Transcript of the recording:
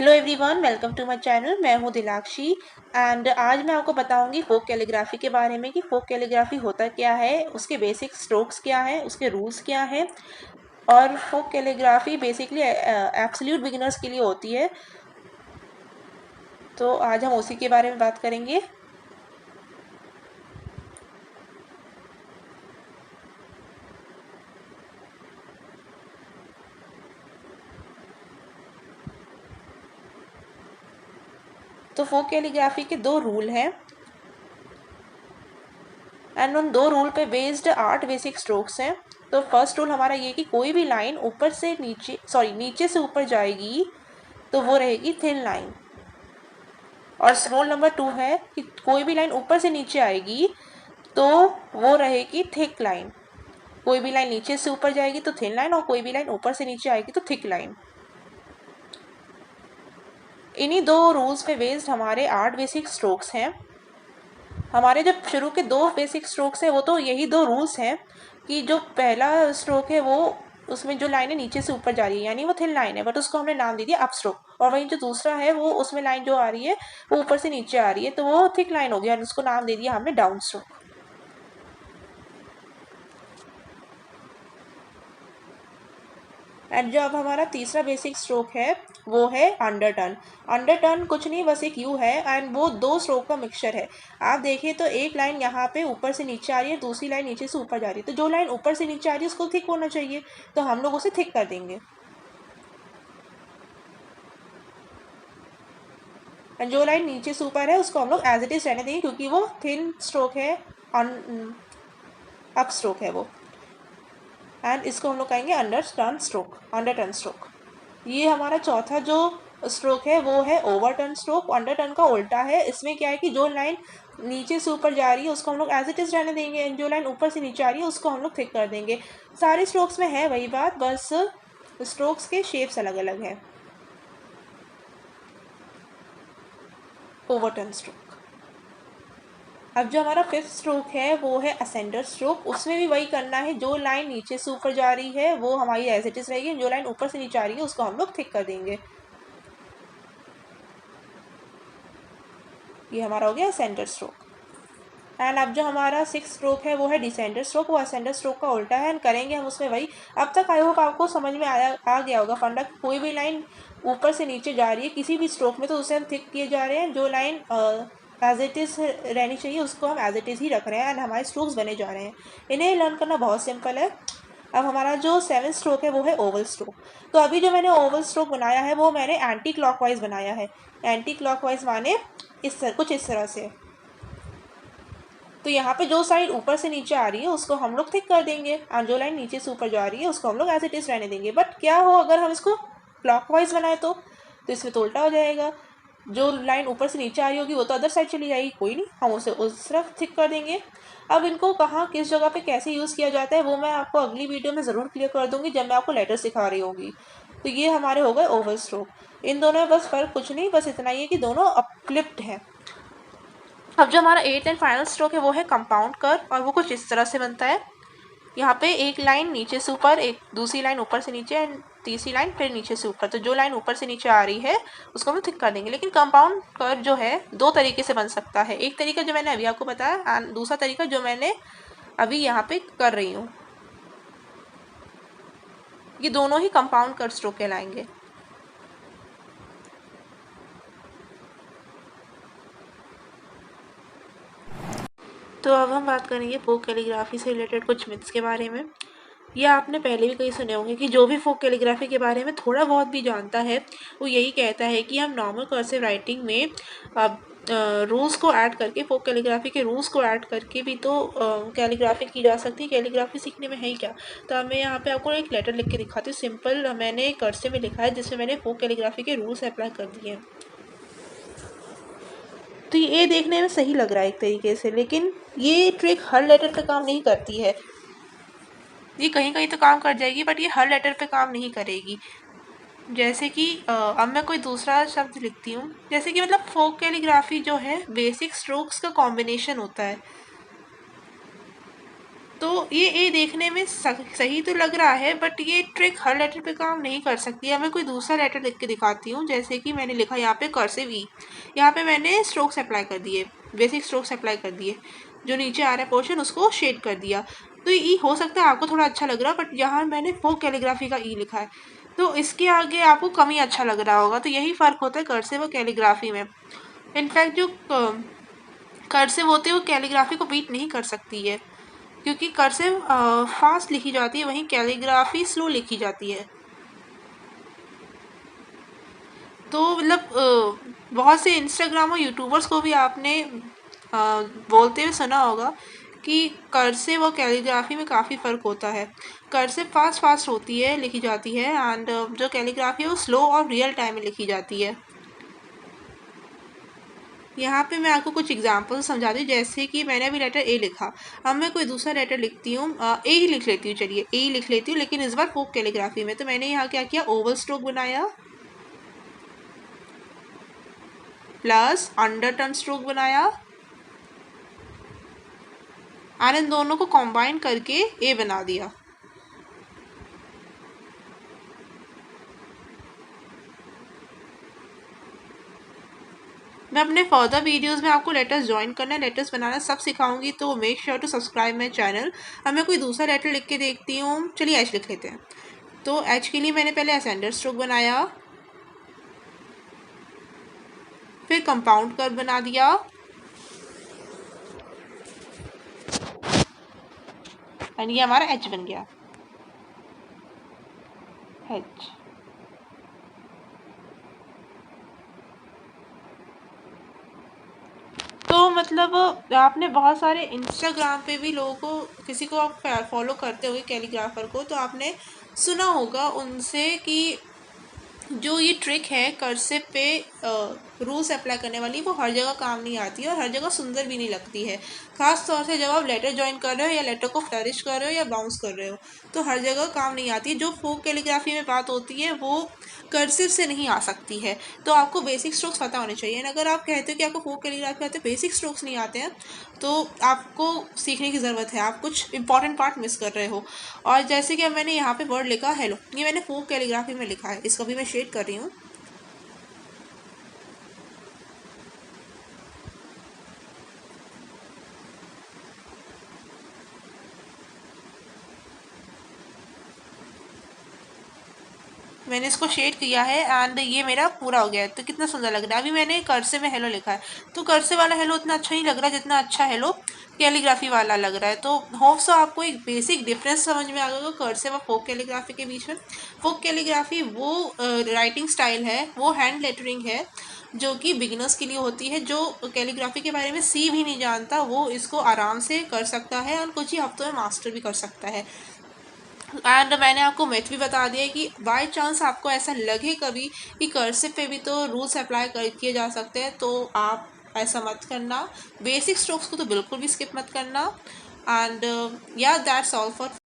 Hello everyone, welcome to my channel. मैं हूँ दिलाक्षी and आज मैं आपको बताऊंगी फोक कैलीग्राफी के बारे में कि फोक कैलीग्राफी होता क्या है, उसके बेसिक स्ट्रोक्स क्या है, उसके रूल्स क्या हैं। और फोक कैलीग्राफी बेसिकली एब्सोल्यूट बिगिनर्स के लिए होती है, तो आज हम उसी के बारे में बात करेंगे। तो फोक कैलीग्राफी के दो रूल हैं एंड उन दो रूल पे बेस्ड 8 बेसिक स्ट्रोक्स हैं। तो फर्स्ट रूल हमारा ये कि कोई भी लाइन ऊपर से नीचे से ऊपर जाएगी तो वो रहेगी थिन लाइन। और रूल नंबर 2 है कि कोई भी लाइन ऊपर से नीचे आएगी तो वो रहेगी थिक लाइन। कोई भी लाइन नीचे से ऊपर जाएगी तो थिन लाइन, और कोई भी लाइन ऊपर से नीचे आएगी तो थिक लाइन। इन्हीं दो रूल्स पे बेस्ड हमारे 8 बेसिक स्ट्रोक्स हैं। हमारे जो शुरू के 2 बेसिक स्ट्रोक्स हैं वो तो यही 2 रूल्स हैं कि जो पहला स्ट्रोक है वो उसमें जो लाइन है नीचे से ऊपर जा रही है यानी वो थिन लाइन है, बट उसको हमने नाम दे दिया अप स्ट्रोक। और वहीं जो दूसरा है वो उसमें लाइन जो आ रही है वो ऊपर से नीचे आ रही है तो वो थिक लाइन हो गया और उसको नाम दे दिया हमने डाउन स्ट्रोक। एंड जो अब हमारा तीसरा बेसिक स्ट्रोक है वो है अंडर टर्न। अंडर टर्न कुछ नहीं, बस एक यू है एंड वो 2 स्ट्रोक का मिक्सचर है। आप देखिए तो एक लाइन यहाँ पे ऊपर से नीचे आ रही है, दूसरी लाइन नीचे से ऊपर जा रही है, तो जो लाइन ऊपर से नीचे आ रही है उसको थिक होना चाहिए, तो हम लोग उसे थिक कर देंगे। एंड जो लाइन नीचे से ऊपर है उसको हम लोग एज इट इज रहने देंगे क्योंकि वो थिन स्ट्रोक है, अप स्ट्रोक है वो। एंड इसको हम लोग कहेंगे अंडर टर्न स्ट्रोक। ये हमारा चौथा जो स्ट्रोक है वो है over turn stroke. Under turn का उल्टा है। इसमें क्या है कि जो लाइन नीचे से ऊपर जा रही है उसको हम लोग एज इट इज रहने देंगे एंड जो लाइन ऊपर से नीचे आ रही है उसको हम लोग थिक कर देंगे। सारे स्ट्रोक्स में है वही बात, बस स्ट्रोक्स के शेप्स अलग अलग हैं। Over turn stroke. अब जो हमारा 5th स्ट्रोक है वो है असेंडर स्ट्रोक। उसमें भी वही करना है, जो लाइन नीचे से ऊपर जा रही है वो हमारी एज इट इज रहेगी, जो लाइन ऊपर से नीचे आ रही है उसको हम लोग थिक कर देंगे। ये हमारा हो गया असेंडर स्ट्रोक। एंड अब जो हमारा 6th स्ट्रोक है वो है डिसेंडर स्ट्रोक। वो असेंडर स्ट्रोक का उल्टा है एंड करेंगे हम उसमें वही। अब तक आई होप आपको समझ में आ गया होगा फंडा। कोई भी लाइन ऊपर से नीचे जा रही है किसी भी स्ट्रोक में तो उसे हम थिक किए जा रहे हैं, जो लाइन एज इट इज़ रहनी चाहिए उसको हम एज इट इज़ ही रख रहे हैं एंड हमारे स्ट्रोक्स बने जा रहे हैं। इन्हें लर्न करना बहुत सिंपल है। अब हमारा जो 7th स्ट्रोक है वो है ओवल स्ट्रोक। तो अभी जो मैंने ओवल स्ट्रोक बनाया है वो मैंने एंटी क्लॉकवाइज बनाया है। एंटी क्लॉकवाइज माने कुछ इस तरह से। तो यहाँ पे जो साइड ऊपर से नीचे आ रही है उसको हम लोग थिक कर देंगे और जो लाइन नीचे से ऊपर जा रही है उसको हम लोग एज इट इज रहने देंगे। बट क्या हो अगर हम इसको क्लॉकवाइज बनाए तो इसमें तो उल्टा हो जाएगा। जो लाइन ऊपर से नीचे आ रही होगी वो तो अदर साइड चली जाएगी, कोई नहीं, हम उसे उस तरफ थिक कर देंगे। अब इनको कहाँ किस जगह पे कैसे यूज़ किया जाता है वो मैं आपको अगली वीडियो में ज़रूर क्लियर कर दूंगी जब मैं आपको लेटर सिखा रही होंगी। तो ये हमारे हो गए ओवल स्ट्रोक। इन दोनों में बस फ़र्क कुछ नहीं, बस इतना ही है कि दोनों अपलिफ्ट हैं। अब जो हमारा 8th एंड फाइनल स्ट्रोक है वो है कंपाउंड कर्व और वो कुछ इस तरह से बनता है। यहाँ पे एक लाइन नीचे से ऊपर, एक दूसरी लाइन ऊपर से नीचे एंड तीसरी लाइन फिर नीचे से ऊपर। तो जो लाइन ऊपर से नीचे आ रही है उसको हम थिक कर देंगे। लेकिन कंपाउंड कर्व जो है 2 तरीके से बन सकता है। एक तरीका जो मैंने अभी आपको बताया एंड दूसरा तरीका जो मैंने अभी यहाँ पे कर रही हूँ। ये दोनों ही कंपाउंड कर्व स्ट्रोक कहलाएंगे। तो अब हम बात करेंगे फोक कैलीग्राफी से रिलेटेड कुछ मिथ्स के बारे में। ये आपने पहले भी कहीं सुने होंगे कि जो भी फोक कैलीग्राफी के बारे में थोड़ा बहुत भी जानता है वो यही कहता है कि हम नॉर्मल कर्सिव राइटिंग में रूल्स को ऐड करके, फोक कैलीग्राफी के रूल्स को ऐड करके भी तो कैलीग्राफी की जा सकती है। कैलीग्राफी सीखने में है ही क्या। तो मैं यहाँ पे आपको एक लेटर लिख के दिखाती हूँ। सिंपल मैंने कर्सिव में लिखा है जिसमें मैंने फोक कैलीग्राफी के रूल्स अप्लाई कर दिए हैं। तो ये देखने में सही लग रहा है एक तरीके से, लेकिन ये ट्रिक हर लेटर पे काम नहीं करती है। ये कहीं कहीं तो काम कर जाएगी बट ये हर लेटर पे काम नहीं करेगी। जैसे कि अब मैं कोई दूसरा शब्द लिखती हूँ, जैसे कि मतलब फोक कैलीग्राफी जो है बेसिक स्ट्रोक्स का कॉम्बिनेशन होता है। तो ये देखने में सही तो लग रहा है, बट ये ट्रिक हर लेटर पे काम नहीं कर सकती है। मैं कोई दूसरा लेटर लिख के दिखाती हूँ। जैसे कि मैंने लिखा यहाँ पे कर्सिव ई, यहाँ पे मैंने स्ट्रोक्स अप्लाई कर दिए, बेसिक स्ट्रोक्स अप्लाई कर दिए, जो नीचे आ रहा है पोर्शन उसको शेड कर दिया। तो ई हो सकता है आपको थोड़ा अच्छा लग रहा है, बट यहाँ मैंने फोक कैलीग्राफी का ई लिखा है, तो इसके आगे आपको कम ही अच्छा लग रहा होगा। तो यही फ़र्क होता है कर्सिव और कैलीग्राफी में। इनफैक्ट जो कर्सिव होती है वो कैलीग्राफी को बीट नहीं कर सकती है, क्योंकि कर्सिव फास्ट लिखी जाती है, वहीं कैलीग्राफी स्लो लिखी जाती है। तो मतलब बहुत से इंस्टाग्राम और यूट्यूबर्स को भी आपने बोलते हुए सुना होगा कि कर्सिव और कैलीग्राफी में काफ़ी फ़र्क होता है। कर्सिव फास्ट होती है, लिखी जाती है, एंड जो कैलीग्राफी है वो स्लो और रियल टाइम में लिखी जाती है। यहाँ पे मैं आपको कुछ एग्जांपल समझाती हूँ। जैसे कि मैंने अभी लेटर ए लिखा, अब मैं कोई दूसरा लेटर लिखती हूँ, ए ही लिख लेती हूँ, चलिए ए ही लिख लेती हूँ, लेकिन इस बार फोक कैलीग्राफी में। तो मैंने यहाँ क्या किया, ओवल स्ट्रोक बनाया प्लस अंडर टर्न स्ट्रोक बनाया, और इन दोनों को कंबाइन करके ए बना दिया। मैं अपने फर्दर वीडियोस में आपको लेटर्स ज्वाइन करना, लेटर्स बनाना सब सिखाऊंगी, तो make sure to subscribe my channel. अब मैं कोई दूसरा लेटर लिख के देखती हूँ, चलिए एच लिख लेते हैं। तो एच के लिए मैंने पहले असेंडर स्ट्रोक बनाया, फिर कंपाउंड कर्व बना दिया, एंड ये हमारा एच बन गया, एच। तो मतलब आपने बहुत सारे इंस्टाग्राम पे भी लोगों को, किसी को आप फॉलो करते होंगे कैलीग्राफर को, तो आपने सुना होगा उनसे कि जो ये ट्रिक है कर्सिव पे रूल्स अप्लाई करने वाली, वो हर जगह काम नहीं आती है और हर जगह सुंदर भी नहीं लगती है। खास तौर से जब आप लेटर ज्वाइन कर रहे हो या लेटर को फ्लरिश कर रहे हो या बाउंस कर रहे हो, तो हर जगह काम नहीं आती है। जो फोक कैलीग्राफी में बात होती है वो कर्सिव से नहीं आ सकती है। तो आपको बेसिक स्ट्रोक्स पता होने चाहिए। अगर आप कहते हो कि आपको फोक कैलीग्राफी आते हैं, बेसिक स्ट्रोक्स नहीं आते हैं, तो आपको सीखने की ज़रूरत है, आप कुछ इंपॉर्टेंट पार्ट मिस कर रहे हो। और जैसे कि अब मैंने यहाँ पे वर्ड लिखा हेलो, ये मैंने फोक कैलीग्राफी में लिखा है, इसको भी मैं शेड कर रही हूँ। मैंने इसको शेड किया है एंड ये मेरा पूरा हो गया है। तो कितना सुंदर लग रहा है। अभी मैंने कर्सिव में हेलो लिखा है, तो कर्सिव वाला हेलो उतना अच्छा नहीं लग रहा जितना अच्छा हेलो कैलीग्राफी वाला लग रहा है। तो होप सो आपको एक बेसिक डिफरेंस समझ में आ गया कर्सिव और फोक कैलीग्राफी के बीच में। फोक कैलीग्राफी वो राइटिंग स्टाइल है, वो हैंड लेटरिंग है जो कि बिगिनर्स के लिए होती है। जो कैलीग्राफी के बारे में सी भी नहीं जानता वो इसको आराम से कर सकता है और कुछ ही हफ्तों में मास्टर भी कर सकता है। एंड मैंने आपको मैथ भी बता दिया कि बाय चांस आपको ऐसा लगे कभी कि कर्सिव पे भी तो रूल्स अप्लाई किए जा सकते हैं, तो आप ऐसा मत करना। बेसिक स्ट्रोक्स को तो बिल्कुल भी स्किप मत करना। एंड या दैट्स ऑल फॉर